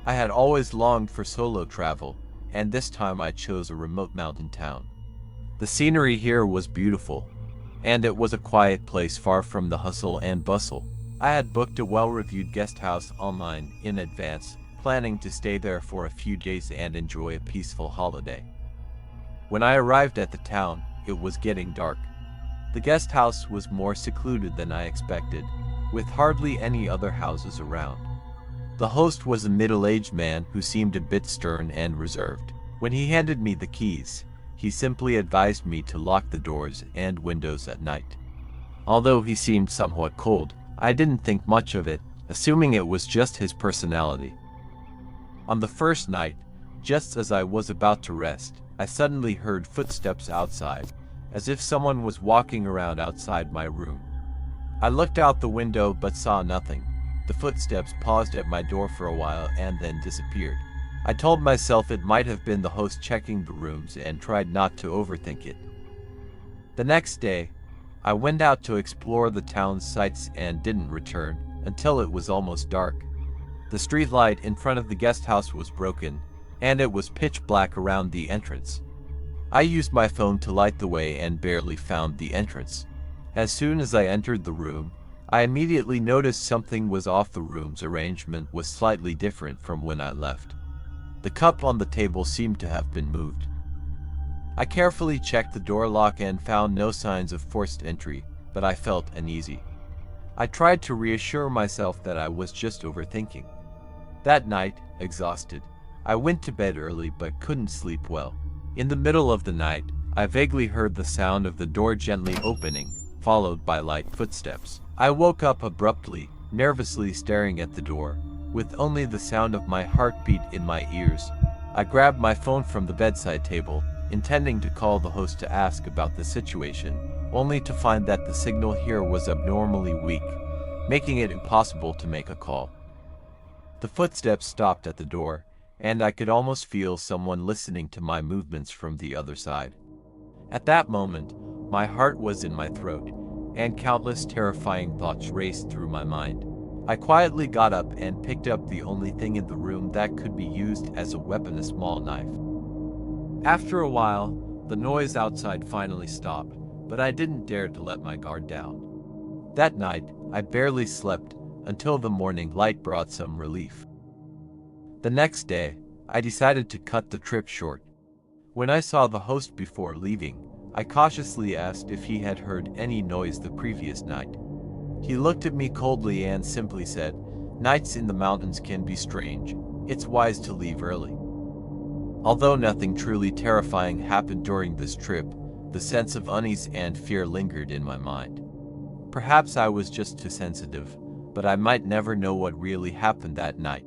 I had always longed for solo travel, and this time I chose a remote mountain town. The scenery here was beautiful, and it was a quiet place far from the hustle and bustle. I had booked a well-reviewed guest house online in advance, planning to stay there for a few days and enjoy a peaceful holiday. When I arrived at the town, it was getting dark. The guest house was more secluded than I expected, with hardly any other houses around. The host was a middle-aged man who seemed a bit stern and reserved. When he handed me the keys, he simply advised me to lock the doors and windows at night. Although he seemed somewhat cold, I didn't think much of it, assuming it was just his personality. On the first night, just as I was about to rest, I suddenly heard footsteps outside, as if someone was walking around outside my room. I looked out the window but saw nothing. The footsteps paused at my door for a while and then disappeared. I told myself it might have been the host checking the rooms and tried not to overthink it. The next day, I went out to explore the town's sights and didn't return until it was almost dark. The street light in front of the guest house was broken, and it was pitch black around the entrance. I used my phone to light the way and barely found the entrance. As soon as I entered the room, I immediately noticed something was off. The room's arrangement was slightly different from when I left. The cup on the table seemed to have been moved. I carefully checked the door lock and found no signs of forced entry, but I felt uneasy. I tried to reassure myself that I was just overthinking. That night, exhausted, I went to bed early but couldn't sleep well. In the middle of the night, I vaguely heard the sound of the door gently opening, followed by light footsteps. I woke up abruptly, nervously staring at the door, with only the sound of my heartbeat in my ears. I grabbed my phone from the bedside table, intending to call the host to ask about the situation, only to find that the signal here was abnormally weak, making it impossible to make a call. The footsteps stopped at the door, and I could almost feel someone listening to my movements from the other side. At that moment, my heart was in my throat, and countless terrifying thoughts raced through my mind. I quietly got up and picked up the only thing in the room that could be used as a weapon, a small knife. After a while, the noise outside finally stopped, but I didn't dare to let my guard down. That night, I barely slept until the morning light brought some relief. The next day, I decided to cut the trip short. When I saw the host before leaving, I cautiously asked if he had heard any noise the previous night. He looked at me coldly and simply said, "Nights in the mountains can be strange. It's wise to leave early." Although nothing truly terrifying happened during this trip, the sense of unease and fear lingered in my mind. Perhaps I was just too sensitive, but I might never know what really happened that night.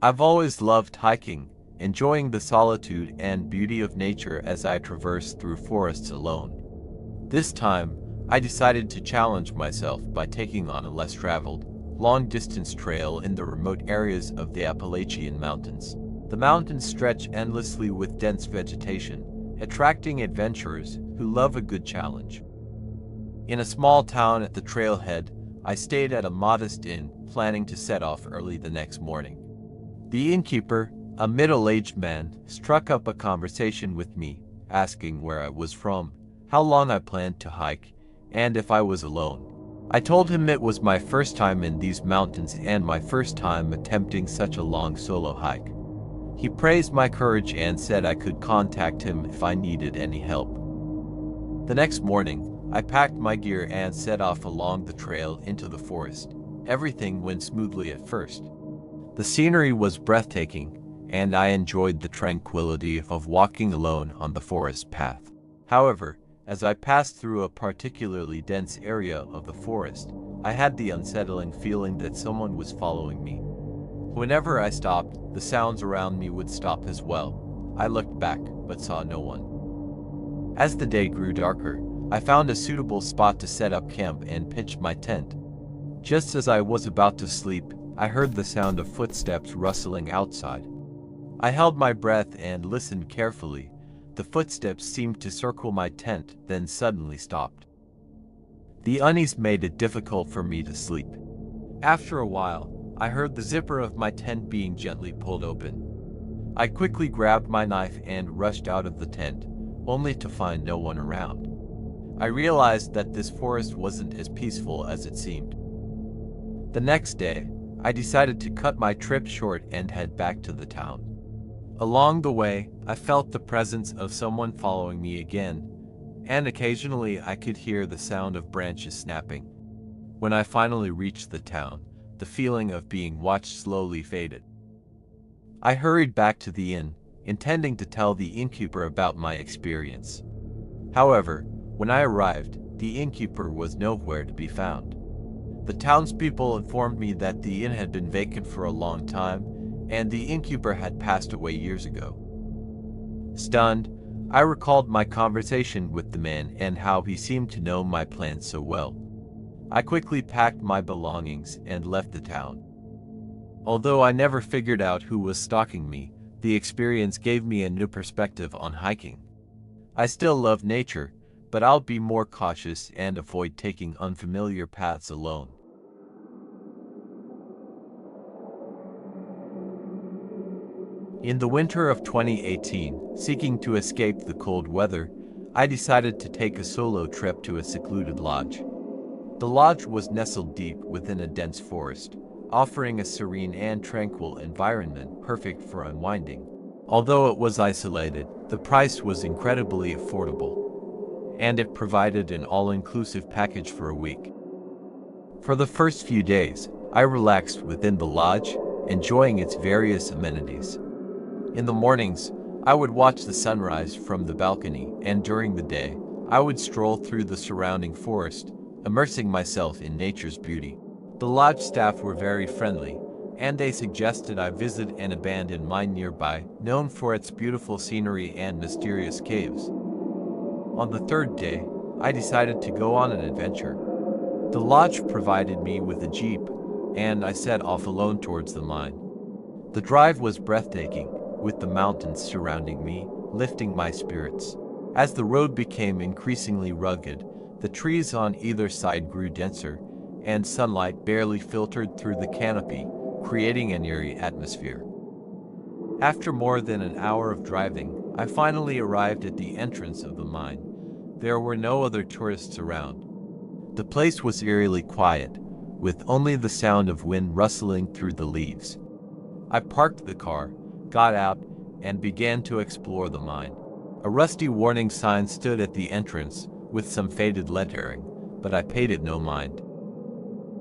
I've always loved hiking, enjoying the solitude and beauty of nature as I traversed through forests alone. This time, I decided to challenge myself by taking on a less traveled, long-distance trail in the remote areas of the Appalachian Mountains. The mountains stretch endlessly with dense vegetation, attracting adventurers who love a good challenge. In a small town at the trailhead, I stayed at a modest inn, planning to set off early the next morning. The innkeeper, a middle-aged man, struck up a conversation with me, asking where I was from, how long I planned to hike, and if I was alone. I told him it was my first time in these mountains and my first time attempting such a long solo hike. He praised my courage and said I could contact him if I needed any help. The next morning, I packed my gear and set off along the trail into the forest. Everything went smoothly at first. The scenery was breathtaking, and I enjoyed the tranquility of walking alone on the forest path. However, as I passed through a particularly dense area of the forest, I had the unsettling feeling that someone was following me. Whenever I stopped, the sounds around me would stop as well. I looked back, but saw no one. As the day grew darker, I found a suitable spot to set up camp and pitched my tent. Just as I was about to sleep, I heard the sound of footsteps rustling outside. I held my breath and listened carefully. The footsteps seemed to circle my tent, then suddenly stopped. The unease made it difficult for me to sleep. After a while, I heard the zipper of my tent being gently pulled open. I quickly grabbed my knife and rushed out of the tent, only to find no one around. I realized that this forest wasn't as peaceful as it seemed. The next day, I decided to cut my trip short and head back to the town. Along the way, I felt the presence of someone following me again, and occasionally I could hear the sound of branches snapping. When I finally reached the town, the feeling of being watched slowly faded. I hurried back to the inn, intending to tell the innkeeper about my experience. However, when I arrived, the innkeeper was nowhere to be found. The townspeople informed me that the inn had been vacant for a long time, and the innkeeper had passed away years ago. Stunned, I recalled my conversation with the man and how he seemed to know my plans so well. I quickly packed my belongings and left the town. Although I never figured out who was stalking me, the experience gave me a new perspective on hiking. I still love nature, but I'll be more cautious and avoid taking unfamiliar paths alone. In the winter of 2018, seeking to escape the cold weather, I decided to take a solo trip to a secluded lodge. The lodge was nestled deep within a dense forest, offering a serene and tranquil environment perfect for unwinding. Although it was isolated, the price was incredibly affordable, and it provided an all-inclusive package for a week. For the first few days, I relaxed within the lodge, enjoying its various amenities. In the mornings, I would watch the sunrise from the balcony, and during the day, I would stroll through the surrounding forest, immersing myself in nature's beauty. The lodge staff were very friendly, and they suggested I visit an abandoned mine nearby, known for its beautiful scenery and mysterious caves. On the third day, I decided to go on an adventure. The lodge provided me with a jeep, and I set off alone towards the mine. The drive was breathtaking, with the mountains surrounding me, lifting my spirits. As the road became increasingly rugged, the trees on either side grew denser, and sunlight barely filtered through the canopy, creating an eerie atmosphere. After more than an hour of driving, I finally arrived at the entrance of the mine. There were no other tourists around. The place was eerily quiet, with only the sound of wind rustling through the leaves. I parked the car, got out, and began to explore the mine. A rusty warning sign stood at the entrance, with some faded lettering, but I paid it no mind.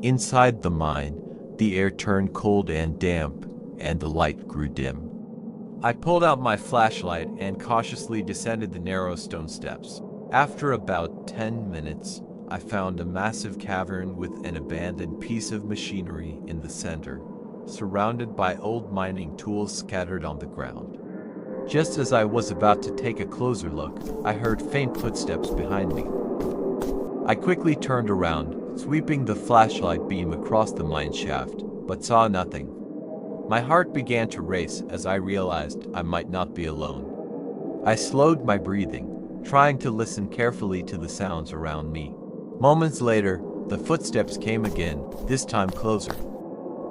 Inside the mine, the air turned cold and damp, and the light grew dim. I pulled out my flashlight and cautiously descended the narrow stone steps. After about 10 minutes, I found a massive cavern with an abandoned piece of machinery in the center, surrounded by old mining tools scattered on the ground. Just as I was about to take a closer look, I heard faint footsteps behind me. I quickly turned around, sweeping the flashlight beam across the mine shaft, but saw nothing. My heart began to race as I realized I might not be alone. I slowed my breathing, trying to listen carefully to the sounds around me. Moments later, the footsteps came again, this time closer.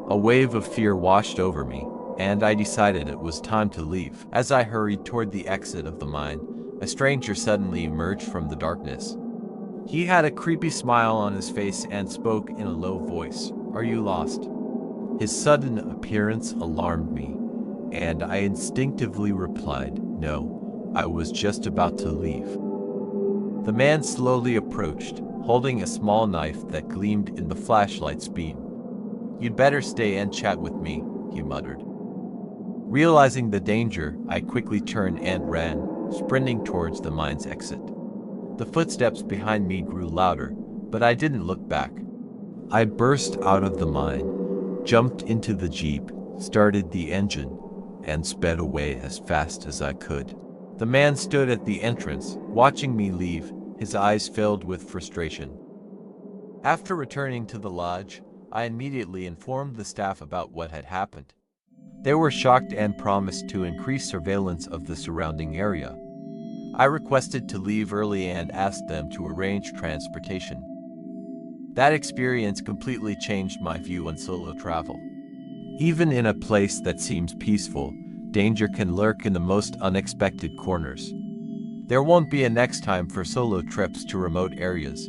A wave of fear washed over me, and I decided it was time to leave. As I hurried toward the exit of the mine, a stranger suddenly emerged from the darkness. He had a creepy smile on his face and spoke in a low voice. "Are you lost?" His sudden appearance alarmed me, and I instinctively replied, "No, I was just about to leave." The man slowly approached, holding a small knife that gleamed in the flashlight's beam. "You'd better stay and chat with me," he muttered. Realizing the danger, I quickly turned and ran, sprinting towards the mine's exit. The footsteps behind me grew louder, but I didn't look back. I burst out of the mine, jumped into the jeep, started the engine, and sped away as fast as I could. The man stood at the entrance, watching me leave, his eyes filled with frustration. After returning to the lodge, I immediately informed the staff about what had happened. They were shocked and promised to increase surveillance of the surrounding area. I requested to leave early and asked them to arrange transportation. That experience completely changed my view on solo travel. Even in a place that seems peaceful, danger can lurk in the most unexpected corners. There won't be a next time for solo trips to remote areas,